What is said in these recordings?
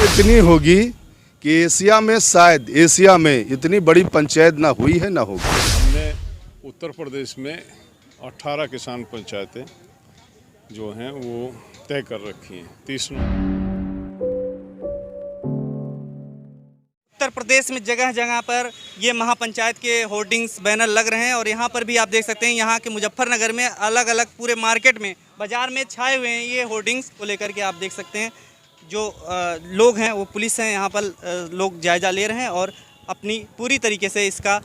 इतनी होगी कि एशिया में, शायद एशिया में इतनी बड़ी पंचायत ना हुई है ना होगी। हमने उत्तर प्रदेश में 18 किसान पंचायतें जो हैं वो तय कर रखी हैं। 30 उत्तर प्रदेश में जगह जगह पर ये महापंचायत के होर्डिंग्स बैनर लग रहे हैं और यहाँ पर भी आप देख सकते हैं, यहाँ के मुजफ्फरनगर में अलग अलग पूरे मार्केट में, बाजार में छाए हुए हैं ये होर्डिंग्स को लेकर के। आप देख सकते हैं जो लोग हैं वो पुलिस हैं, यहाँ पर लोग जायजा ले रहे हैं और अपनी पूरी तरीके से इसका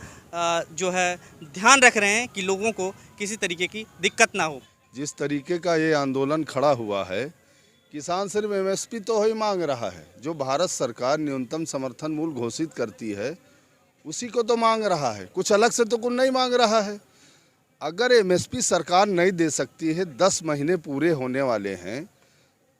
जो है ध्यान रख रहे हैं कि लोगों को किसी तरीके की दिक्कत ना हो। जिस तरीके का ये आंदोलन खड़ा हुआ है, किसान सिर्फ एमएसपी तो ही मांग रहा है। जो भारत सरकार न्यूनतम समर्थन मूल्य घोषित करती है उसी को तो मांग रहा है, कुछ अलग से तो कुछ नहीं मांग रहा है। अगर एमएसपी सरकार नहीं दे सकती है, 10 महीने पूरे होने वाले हैं,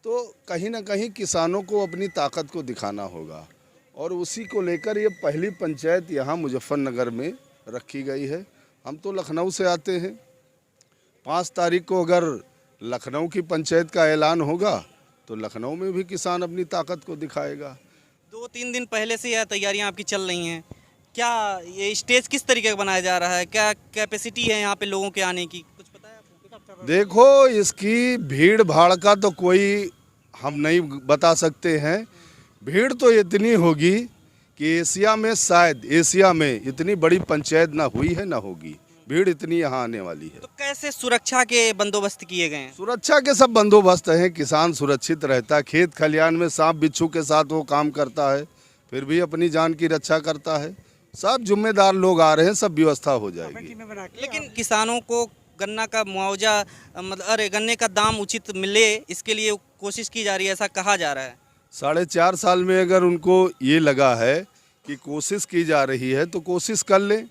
तो कहीं ना कहीं किसानों को अपनी ताकत को दिखाना होगा और उसी को लेकर ये पहली पंचायत यहाँ मुजफ्फरनगर में रखी गई है। हम तो लखनऊ से आते हैं। 5 तारीख को अगर लखनऊ की पंचायत का ऐलान होगा तो लखनऊ में भी किसान अपनी ताकत को दिखाएगा। 2-3 दिन पहले से यह तैयारियां आपकी चल रही हैं। क्या ये स्टेज किस तरीके का बनाया जा रहा है? क्या कैपेसिटी है यहाँ पे लोगों के आने की, कुछ पता है आपको? देखो, इसकी भीड़ भाड़ का तो कोई हम नहीं बता सकते हैं। भीड़ तो इतनी होगी कि एशिया में, शायद एशिया में इतनी बड़ी पंचायत ना हुई है ना होगी। भीड़ इतनी यहाँ आने वाली है। तो कैसे सुरक्षा के बंदोबस्त किए गए हैं? सुरक्षा के सब बंदोबस्त हैं। किसान सुरक्षित रहता है। खेत खलियान में सांप बिच्छू के साथ वो काम करता है, फिर भी अपनी जान की रक्षा करता है। सब जिम्मेदार लोग आ रहे हैं, सब व्यवस्था हो जाएगी। लेकिन किसानों को गन्ना का मुआवजा, मतलब अरे गन्ने का दाम उचित मिले, इसके लिए कोशिश की जा रही है, ऐसा कहा जा रहा है। 4.5 साल में अगर उनको ये लगा है कि कोशिश की जा रही है तो कोशिश कर लें।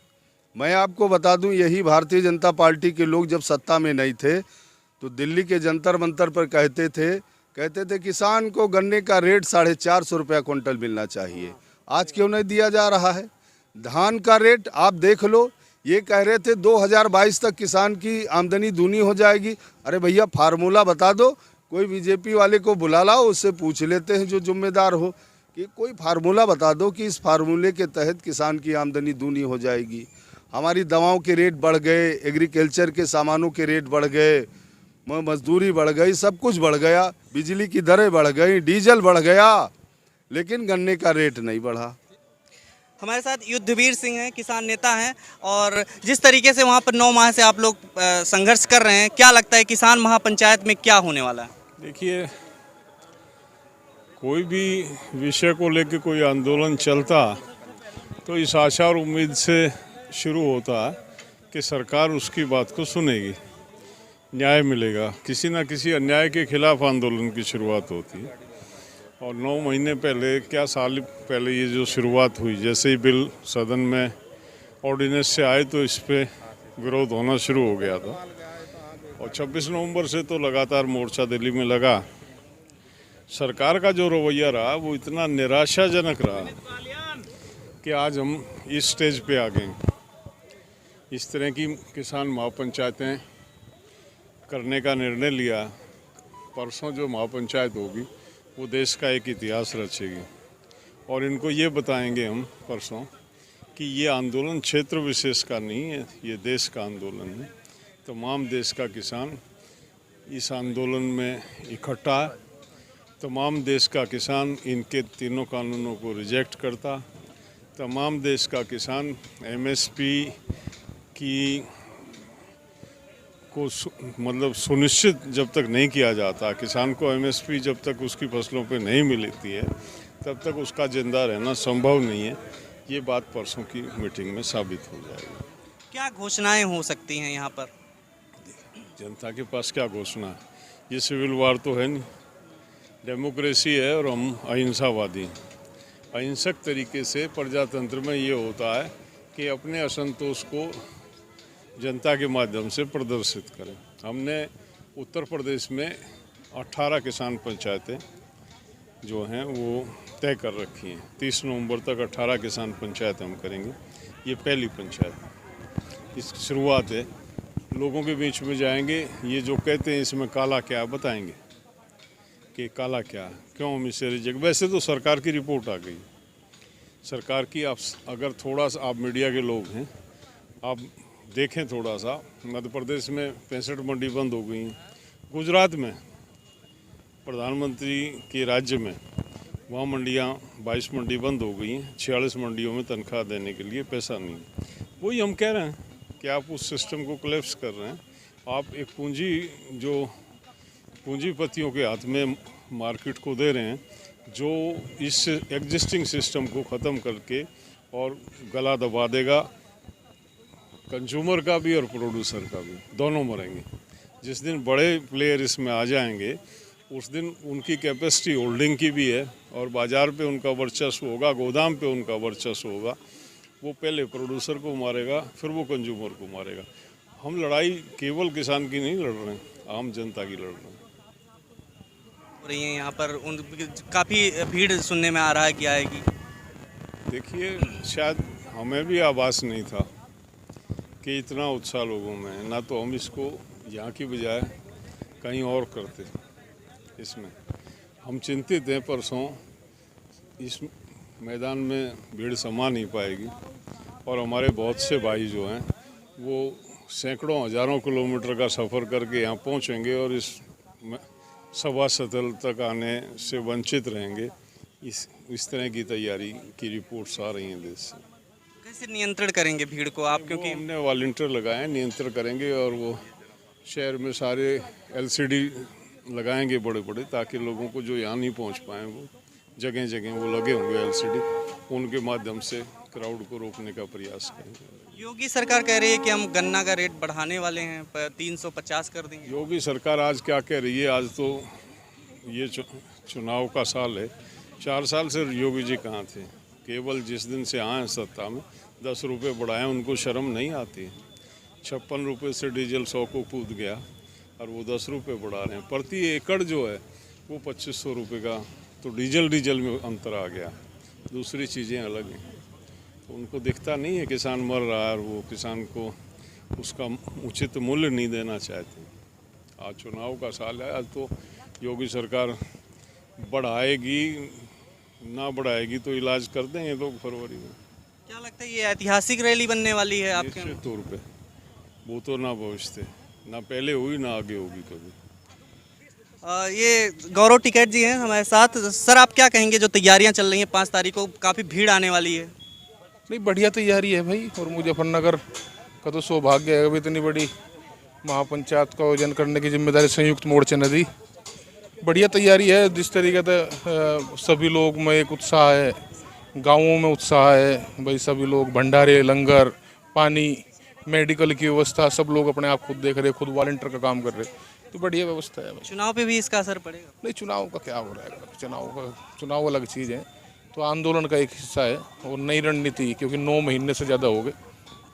मैं आपको बता दूं, यही भारतीय जनता पार्टी के लोग जब सत्ता में नहीं थे तो दिल्ली के जंतर मंतर पर कहते थे किसान को गन्ने का रेट 450 रुपया क्विंटल मिलना चाहिए। आज क्यों नहीं दिया जा रहा है? धान का रेट आप देख लो, ये कह रहे थे 2022 तक किसान की आमदनी दूनी हो जाएगी। अरे भैया, फार्मूला बता दो, कोई बीजेपी वाले को बुला लाओ, उससे पूछ लेते हैं जो जिम्मेदार हो कि कोई फार्मूला बता दो कि इस फार्मूले के तहत किसान की आमदनी दूनी हो जाएगी। हमारी दवाओं के रेट बढ़ गए, एग्रीकल्चर के सामानों के रेट बढ़ गए, मजदूरी बढ़ गई, सब कुछ बढ़ गया, बिजली की दरें बढ़ गई, डीजल बढ़ गया, लेकिन गन्ने का रेट नहीं बढ़ा। हमारे साथ युद्धवीर सिंह हैं, किसान नेता हैं, और जिस तरीके से वहाँ पर 9 माह से आप लोग संघर्ष कर रहे हैं, क्या लगता है किसान महापंचायत में क्या होने वाला है? देखिए, कोई भी विषय को लेकर कोई आंदोलन चलता तो इस आशा और उम्मीद से शुरू होता है कि सरकार उसकी बात को सुनेगी, न्याय मिलेगा। किसी न किसी अन्याय के खिलाफ आंदोलन की शुरुआत होती है और 9 महीने पहले, क्या साल पहले ये जो शुरुआत हुई, जैसे ही बिल सदन में ऑर्डिनेंस से आए तो इस पे विरोध होना शुरू हो गया था और 26 नवंबर से तो लगातार मोर्चा दिल्ली में लगा। सरकार का जो रवैया रहा वो इतना निराशाजनक रहा कि आज हम इस स्टेज पे आ गए। इस तरह की किसान महापंचायतें करने का निर्णय लिया। परसों जो महापंचायत होगी वो देश का एक इतिहास रचेगी और इनको ये बताएंगे हम परसों कि ये आंदोलन क्षेत्र विशेष का नहीं है, ये देश का आंदोलन है। तमाम देश का किसान इस आंदोलन में इकट्ठा है। तमाम देश का किसान इनके तीनों कानूनों को रिजेक्ट करता। तमाम देश का किसान एमएसपी की को मतलब सुनिश्चित जब तक नहीं किया जाता, किसान को एमएसपी जब तक उसकी फसलों पे नहीं मिलती है तब तक उसका जिंदा रहना संभव नहीं है। ये बात परसों की मीटिंग में साबित हो जाएगी। क्या घोषणाएं हो सकती हैं यहाँ पर? जनता के पास क्या घोषणा है? ये सिविल वार तो है नहीं, डेमोक्रेसी है और हम अहिंसावादी हैं। अहिंसक तरीके से प्रजातंत्र में ये होता है कि अपने असंतोष को जनता के माध्यम से प्रदर्शित करें। हमने उत्तर प्रदेश में 18 किसान पंचायतें जो हैं वो तय कर रखी हैं। 30 नवंबर तक 18 किसान पंचायत हम करेंगे। ये पहली पंचायत, इस शुरुआत है। लोगों के बीच में जाएंगे, ये जो कहते हैं इसमें काला क्या बताएंगे। कि काला क्या है, क्यों हम इसे रिजेक्ट। वैसे तो सरकार की रिपोर्ट आ गई, सरकार की। आप अगर थोड़ा सा, आप मीडिया के लोग हैं, आप देखें थोड़ा सा, मध्य प्रदेश में 65 मंडी बंद हो गई, गुजरात में प्रधानमंत्री के राज्य में वहाँ मंडियाँ 22 मंडी बंद हो गई हैं, 46 मंडियों में तनख्वाह देने के लिए पैसा नहीं। वही हम कह रहे हैं कि आप उस सिस्टम को कोलैप्स कर रहे हैं। आप एक पूंजी जो पूंजीपतियों के हाथ में मार्केट को दे रहे हैं, जो इस एग्जिस्टिंग सिस्टम को ख़त्म करके और गला दबा देगा कंज्यूमर का भी और प्रोड्यूसर का भी, दोनों मरेंगे। जिस दिन बड़े प्लेयर इसमें आ जाएंगे उस दिन उनकी कैपेसिटी होल्डिंग की भी है और बाज़ार पे उनका वर्चस्व होगा, गोदाम पे उनका वर्चस्व होगा। वो पहले प्रोड्यूसर को मारेगा, फिर वो कंज्यूमर को मारेगा। हम लड़ाई केवल किसान की नहीं लड़ रहे हैं, आम जनता की लड़ रहे हैं। हो रही है यहाँ पर काफ़ी भीड़ सुनने में आ रहा है कि आएगी। देखिए, शायद हमें भी आभास नहीं था कि इतना उत्साह लोगों में है। ना तो हम इसको यहाँ की बजाय कहीं और करते, इसमें हम चिंतित हैं। परसों इस मैदान में भीड़ समा नहीं पाएगी और हमारे बहुत से भाई जो हैं वो सैकड़ों हज़ारों किलोमीटर का सफ़र करके यहाँ पहुँचेंगे और इस सभा स्थल तक आने से वंचित रहेंगे। इस तरह की तैयारी की रिपोर्ट्स आ रही हैं देश से। कैसे नियंत्रण करेंगे भीड़ को आप? क्योंकि हमने वॉलंटियर लगाए हैं, नियंत्रण करेंगे और वो शहर में सारे LCD लगाएंगे बड़े बड़े, ताकि लोगों को जो यहाँ नहीं पहुँच पाए वो जगह जगह वो लगे होंगे LCD, उनके माध्यम से क्राउड को रोकने का प्रयास करेंगे। योगी सरकार कह रही है कि हम गन्ना का रेट बढ़ाने वाले हैं, 350 कर देंगे। योगी सरकार आज क्या कह रही है? आज तो ये चुनाव का साल है। 4 साल से योगी जी कहाँ थे? केवल जिस दिन से आए सत्ता में 10 रुपये बढ़ाए, उनको शर्म नहीं आती है। 56 रुपये से डीजल 100 को कूद गया और वो 10 रुपये बढ़ा रहे हैं। प्रति एकड़ जो है वो 2500 रुपये का, तो डीजल में अंतर आ गया। दूसरी चीज़ें अलग हैं, तो उनको दिखता नहीं है किसान मर रहा है और वो किसान को उसका उचित मूल्य नहीं देना चाहते। आज चुनाव का साल है, आज तो योगी सरकार बढ़ाएगी, ना बढ़ाएगी तो इलाज कर देंगे लोग फरवरी में। क्या लगता है ये ऐतिहासिक रैली बनने वाली है आपके? निश्चित तौर पे वो तो ना भविष्य थे, ना पहले हुई ना आगे होगी कभी। ये गौरव टिकैत जी हैं हमारे साथ। सर, आप क्या कहेंगे जो तैयारियां चल रही हैं 5 तारीख को, काफ़ी भीड़ आने वाली है? नहीं, बढ़िया तैयारी है भाई। और मुजफ्फरनगर का तो सौभाग्य है, अभी इतनी बड़ी महापंचायत का आयोजन करने की जिम्मेदारी संयुक्त मोर्चे ने दी। बढ़िया तैयारी है। जिस तरीके से सभी लोग में एक उत्साह है, गाँवों में उत्साह है भाई। सभी लोग भंडारे, लंगर, पानी, मेडिकल की व्यवस्था, सब लोग अपने आप खुद देख रहे, खुद वॉलंटियर का काम कर रहे, तो बढ़िया व्यवस्था है भाई। चुनाव पे भी इसका असर पड़ेगा? नहीं, चुनाव का क्या हो रहेगा? चुनाव अलग चीज़ है, तो आंदोलन का एक हिस्सा है। और नई रणनीति, क्योंकि 9 महीने से ज़्यादा हो गए,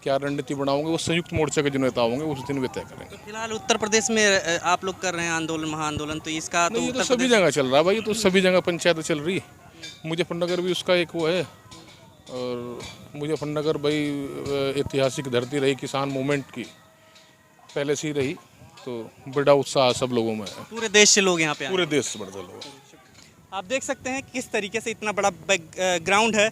क्या रणनीति बनाओगे वो संयुक्त मोर्चे के जो नेता होंगे उस दिन वे तय करेंगे। फिलहाल उत्तर प्रदेश में आप लोग कर रहे हैं आंदोलन, महाआंदोलन, तो इसका तो ये तो सभी जगह चल रहा है भाई। तो सभी जगह पंचायत चल रही है। मुजफ्फरनगर भी उसका एक वो है। और मुजफ्फरनगर भाई ऐतिहासिक धरती रही किसान मूवमेंट की, पहले से ही रही, तो बड़ा उत्साह सब लोगों में है। पूरे देश से लोग यहाँ पे आए। पूरे देश से बढ़ते लोग। आप देख सकते हैं किस तरीके से इतना बड़ा ग्राउंड है,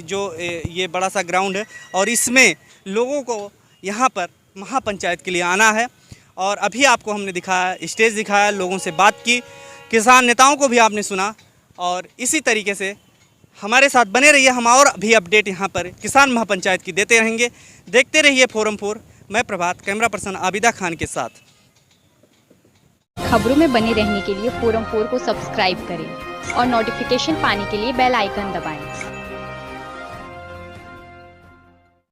जो ये बड़ा सा ग्राउंड है, और इसमें लोगों को यहाँ पर महापंचायत के लिए आना है। और अभी आपको हमने दिखाया, स्टेज दिखाया, लोगों से बात की, किसान नेताओं को भी आपने सुना। और इसी तरीके से हमारे साथ बने रहिए, हम और भी अपडेट यहाँ पर किसान महापंचायत की देते रहेंगे। देखते रहिए फोरम 4। मैं प्रभात, कैमरा पर्सन आबिदा खान के साथ। खबरों में बने रहने के लिए फोरम 4 को सब्सक्राइब करें और नोटिफिकेशन पाने के लिए बेल आइकन दबाएं।